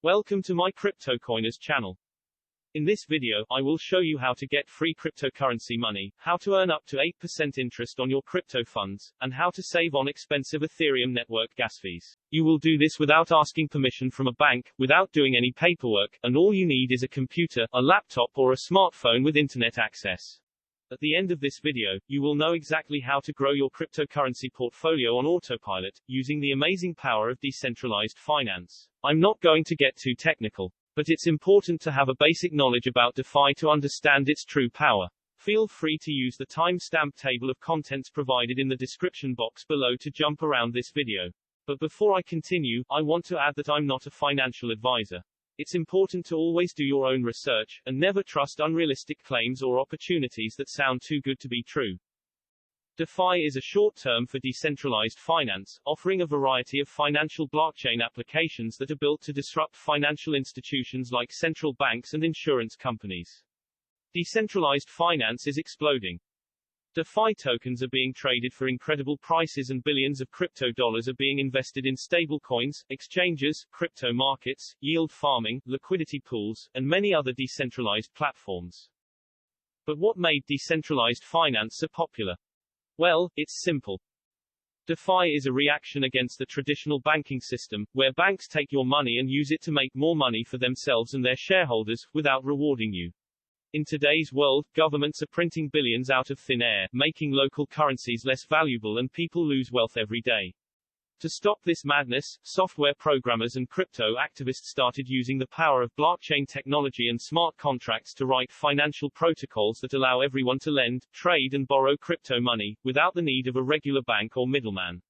Welcome to my CryptoCoiners channel. In this video, I will show you how to get free cryptocurrency money, how to earn up to 8% interest on your crypto funds, and how to save on expensive Ethereum network gas fees. You will do this without asking permission from a bank, without doing any paperwork, and all you need is a computer, a laptop or a smartphone with internet access. At the end of this video, you will know exactly how to grow your cryptocurrency portfolio on autopilot, using the amazing power of decentralized finance. I'm not going to get too technical, but it's important to have a basic knowledge about DeFi to understand its true power. Feel free to use the timestamp table of contents provided in the description box below to jump around this video. But before I continue, I want to add that I'm not a financial advisor. It's important to always do your own research, and never trust unrealistic claims or opportunities that sound too good to be true. DeFi is a short term for decentralized finance, offering a variety of financial blockchain applications that are built to disrupt financial institutions like central banks and insurance companies. Decentralized finance is exploding. DeFi tokens are being traded for incredible prices and billions of crypto dollars are being invested in stablecoins, exchanges, crypto markets, yield farming, liquidity pools, and many other decentralized platforms. But what made decentralized finance so popular? Well, it's simple. DeFi is a reaction against the traditional banking system, where banks take your money and use it to make more money for themselves and their shareholders, without rewarding you. In today's world, governments are printing billions out of thin air, making local currencies less valuable and people lose wealth every day. To stop this madness, software programmers and crypto activists started using the power of blockchain technology and smart contracts to write financial protocols that allow everyone to lend, trade and borrow crypto money, without the need of a regular bank or middleman.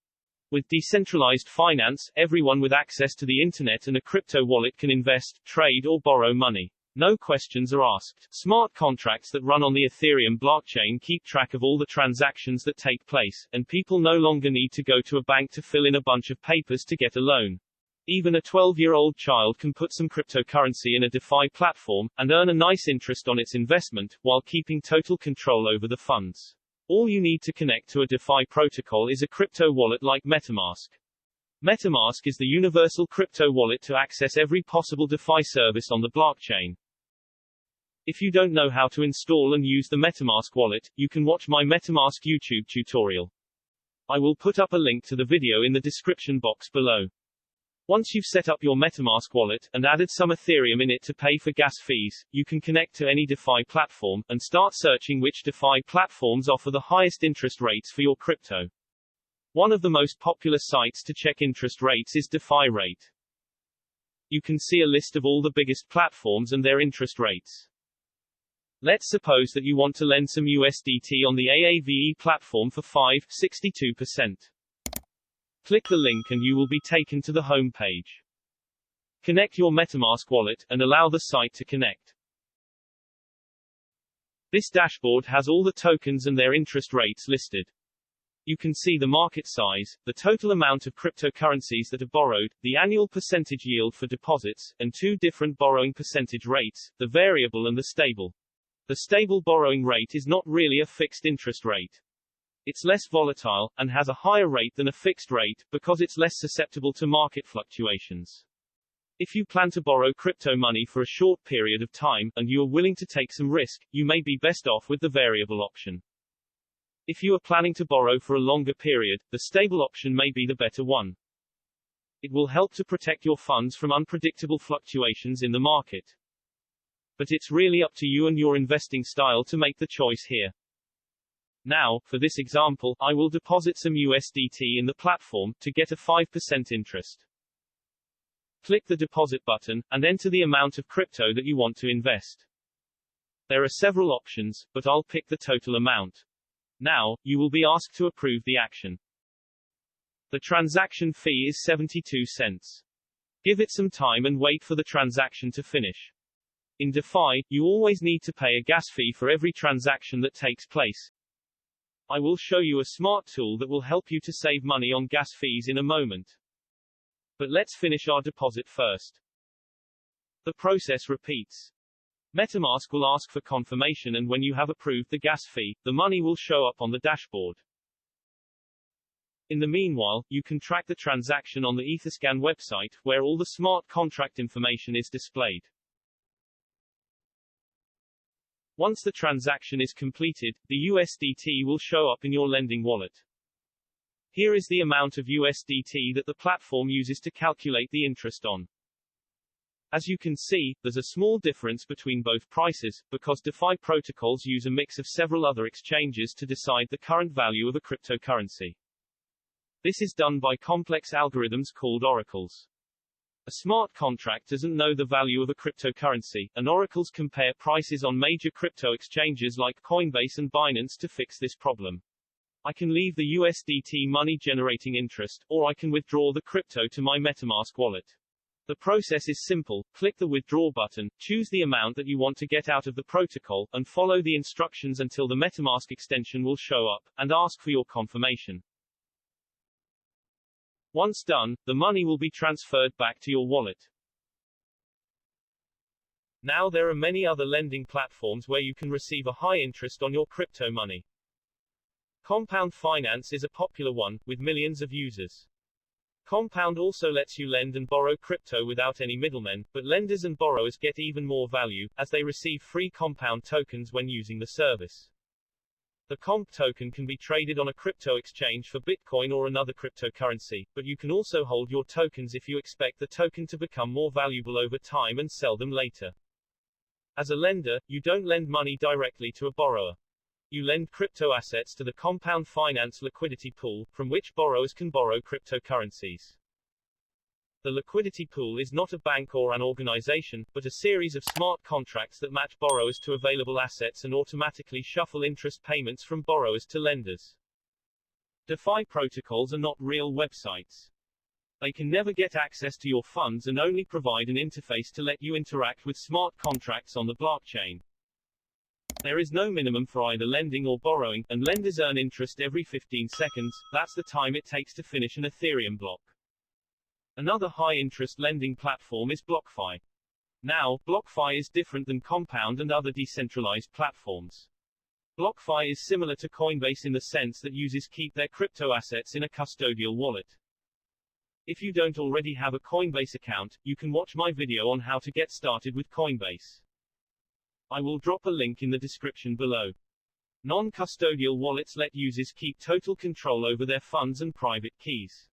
With decentralized finance, everyone with access to the internet and a crypto wallet can invest, trade or borrow money. No questions are asked. Smart contracts that run on the Ethereum blockchain keep track of all the transactions that take place, and people no longer need to go to a bank to fill in a bunch of papers to get a loan. Even a 12-year-old child can put some cryptocurrency in a DeFi platform, and earn a nice interest on its investment, while keeping total control over the funds. All you need to connect to a DeFi protocol is a crypto wallet like Metamask. Metamask is the universal crypto wallet to access every possible DeFi service on the blockchain. If you don't know how to install and use the Metamask wallet, you can watch my Metamask YouTube tutorial. I will put up a link to the video in the description box below. Once you've set up your Metamask wallet, and added some Ethereum in it to pay for gas fees, you can connect to any DeFi platform, and start searching which DeFi platforms offer the highest interest rates for your crypto. One of the most popular sites to check interest rates is DeFi Rate. You can see a list of all the biggest platforms and their interest rates. Let's suppose that you want to lend some USDT on the Aave platform for 5.62%. Click the link and you will be taken to the home page. Connect your Metamask wallet, and allow the site to connect. This dashboard has all the tokens and their interest rates listed. You can see the market size, the total amount of cryptocurrencies that are borrowed, the annual percentage yield for deposits, and two different borrowing percentage rates, the variable and the stable. The stable borrowing rate is not really a fixed interest rate. It's less volatile, and has a higher rate than a fixed rate, because it's less susceptible to market fluctuations. If you plan to borrow crypto money for a short period of time, and you are willing to take some risk, you may be best off with the variable option. If you are planning to borrow for a longer period, the stable option may be the better one. It will help to protect your funds from unpredictable fluctuations in the market. But it's really up to you and your investing style to make the choice here. Now, for this example, I will deposit some USDT in the platform, to get a 5% interest. Click the deposit button, and enter the amount of crypto that you want to invest. There are several options, but I'll pick the total amount. Now, you will be asked to approve the action. The transaction fee is 72 cents. Give it some time and wait for the transaction to finish. In DeFi, you always need to pay a gas fee for every transaction that takes place. I will show you a smart tool that will help you to save money on gas fees in a moment. But let's finish our deposit first. The process repeats. Metamask will ask for confirmation, and when you have approved the gas fee, the money will show up on the dashboard. In the meanwhile, you can track the transaction on the Etherscan website, where all the smart contract information is displayed. Once the transaction is completed, the USDT will show up in your lending wallet. Here is the amount of USDT that the platform uses to calculate the interest on. As you can see, there's a small difference between both prices, because DeFi protocols use a mix of several other exchanges to decide the current value of a cryptocurrency. This is done by complex algorithms called oracles. A smart contract doesn't know the value of a cryptocurrency, and oracles compare prices on major crypto exchanges like Coinbase and Binance to fix this problem. I can leave the USDT money generating interest, or I can withdraw the crypto to my Metamask wallet. The process is simple. Click the withdraw button, choose the amount that you want to get out of the protocol, and follow the instructions until the Metamask extension will show up, and ask for your confirmation. Once done, the money will be transferred back to your wallet. Now there are many other lending platforms where you can receive a high interest on your crypto money. Compound Finance is a popular one, with millions of users. Compound also lets you lend and borrow crypto without any middlemen, but lenders and borrowers get even more value, as they receive free Compound tokens when using the service. The Comp token can be traded on a crypto exchange for Bitcoin or another cryptocurrency, but you can also hold your tokens if you expect the token to become more valuable over time and sell them later. As a lender, you don't lend money directly to a borrower. You lend crypto assets to the Compound Finance liquidity pool, from which borrowers can borrow cryptocurrencies. The liquidity pool is not a bank or an organization, but a series of smart contracts that match borrowers to available assets and automatically shuffle interest payments from borrowers to lenders. DeFi protocols are not real websites. They can never get access to your funds and only provide an interface to let you interact with smart contracts on the blockchain. There is no minimum for either lending or borrowing, and lenders earn interest every 15 seconds. That's the time it takes to finish an Ethereum block. Another high-interest lending platform is BlockFi. Now, BlockFi is different than Compound and other decentralized platforms. BlockFi is similar to Coinbase in the sense that users keep their crypto assets in a custodial wallet. If you don't already have a Coinbase account, you can watch my video on how to get started with Coinbase. I will drop a link in the description below. Non-custodial wallets let users keep total control over their funds and private keys.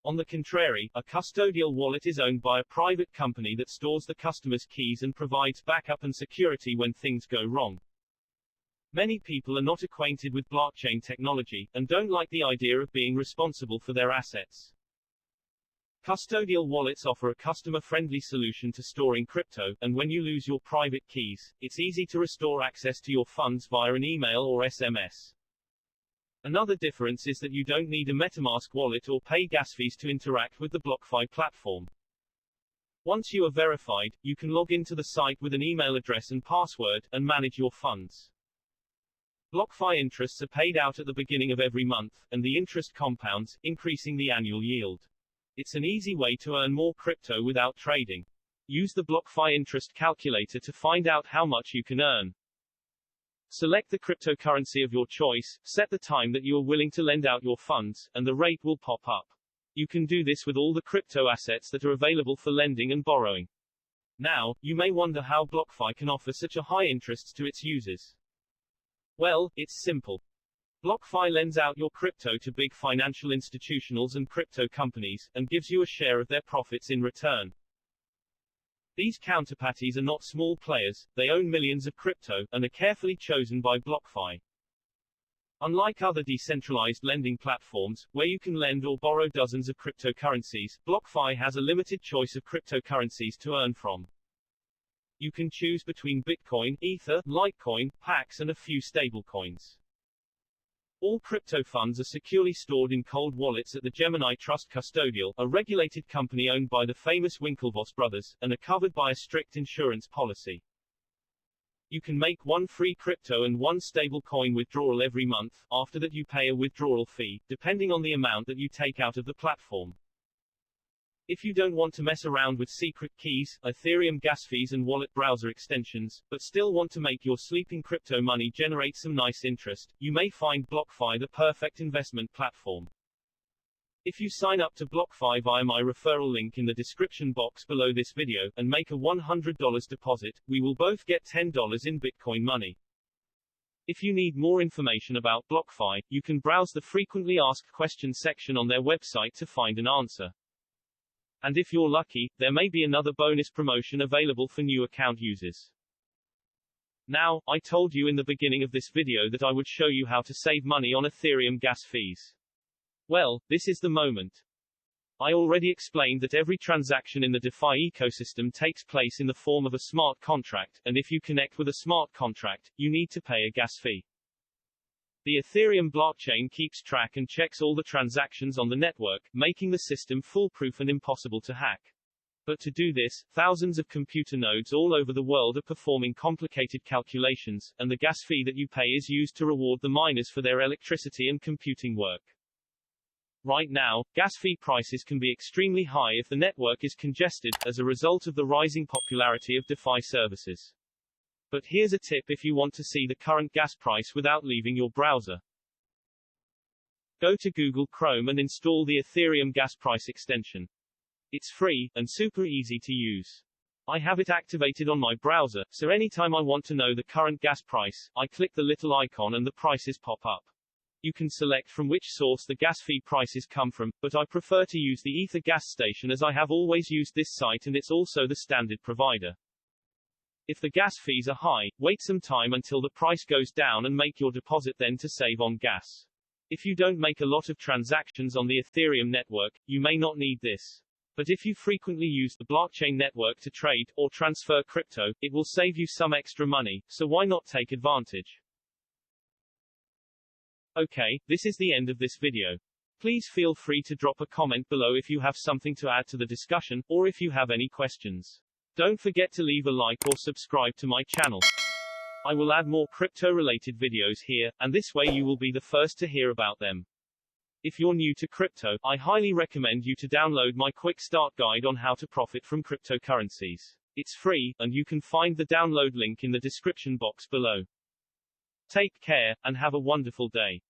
On the contrary, a custodial wallet is owned by a private company that stores the customer's keys and provides backup and security when things go wrong. Many people are not acquainted with blockchain technology, and don't like the idea of being responsible for their assets. Custodial wallets offer a customer-friendly solution to storing crypto, and when you lose your private keys, it's easy to restore access to your funds via an email or SMS. Another difference is that you don't need a Metamask wallet or pay gas fees to interact with the BlockFi platform. Once you are verified, you can log into the site with an email address and password, and manage your funds. BlockFi interests are paid out at the beginning of every month, and the interest compounds, increasing the annual yield. It's an easy way to earn more crypto without trading. Use the BlockFi interest calculator to find out how much you can earn. Select the cryptocurrency of your choice, set the time that you are willing to lend out your funds, and the rate will pop up. You can do this with all the crypto assets that are available for lending and borrowing. Now, you may wonder how BlockFi can offer such a high interest to its users. Well, it's simple. BlockFi lends out your crypto to big financial institutions and crypto companies, and gives you a share of their profits in return. These counterparties are not small players, they own millions of crypto, and are carefully chosen by BlockFi. Unlike other decentralized lending platforms, where you can lend or borrow dozens of cryptocurrencies, BlockFi has a limited choice of cryptocurrencies to earn from. You can choose between Bitcoin, Ether, Litecoin, Pax, and a few stablecoins. All crypto funds are securely stored in cold wallets at the Gemini Trust Custodial, a regulated company owned by the famous Winklevoss brothers, and are covered by a strict insurance policy. You can make one free crypto and one stablecoin withdrawal every month. After that you pay a withdrawal fee, depending on the amount that you take out of the platform. If you don't want to mess around with secret keys, Ethereum gas fees and wallet browser extensions, but still want to make your sleeping crypto money generate some nice interest, you may find BlockFi the perfect investment platform. If you sign up to BlockFi via my referral link in the description box below this video, and make a $100 deposit, we will both get $10 in Bitcoin money. If you need more information about BlockFi, you can browse the frequently asked questions section on their website to find an answer. And if you're lucky, there may be another bonus promotion available for new account users. Now, I told you in the beginning of this video that I would show you how to save money on Ethereum gas fees. Well, this is the moment. I already explained that every transaction in the DeFi ecosystem takes place in the form of a smart contract, and if you connect with a smart contract, you need to pay a gas fee. The Ethereum blockchain keeps track and checks all the transactions on the network, making the system foolproof and impossible to hack. But to do this, thousands of computer nodes all over the world are performing complicated calculations, and the gas fee that you pay is used to reward the miners for their electricity and computing work. Right now, gas fee prices can be extremely high if the network is congested, as a result of the rising popularity of DeFi services. But here's a tip if you want to see the current gas price without leaving your browser. Go to Google Chrome and install the Ethereum gas price extension. It's free, and super easy to use. I have it activated on my browser, so anytime I want to know the current gas price, I click the little icon and the prices pop up. You can select from which source the gas fee prices come from, but I prefer to use the Ether gas station as I have always used this site and it's also the standard provider. If the gas fees are high, wait some time until the price goes down and make your deposit then to save on gas. If you don't make a lot of transactions on the Ethereum network, you may not need this. But if you frequently use the blockchain network to trade, or transfer crypto, it will save you some extra money, so why not take advantage? Okay, this is the end of this video. Please feel free to drop a comment below if you have something to add to the discussion, or if you have any questions. Don't forget to leave a like or subscribe to my channel. I will add more crypto-related videos here, and this way you will be the first to hear about them. If you're new to crypto, I highly recommend you to download my quick start guide on how to profit from cryptocurrencies. It's free, and you can find the download link in the description box below. Take care, and have a wonderful day.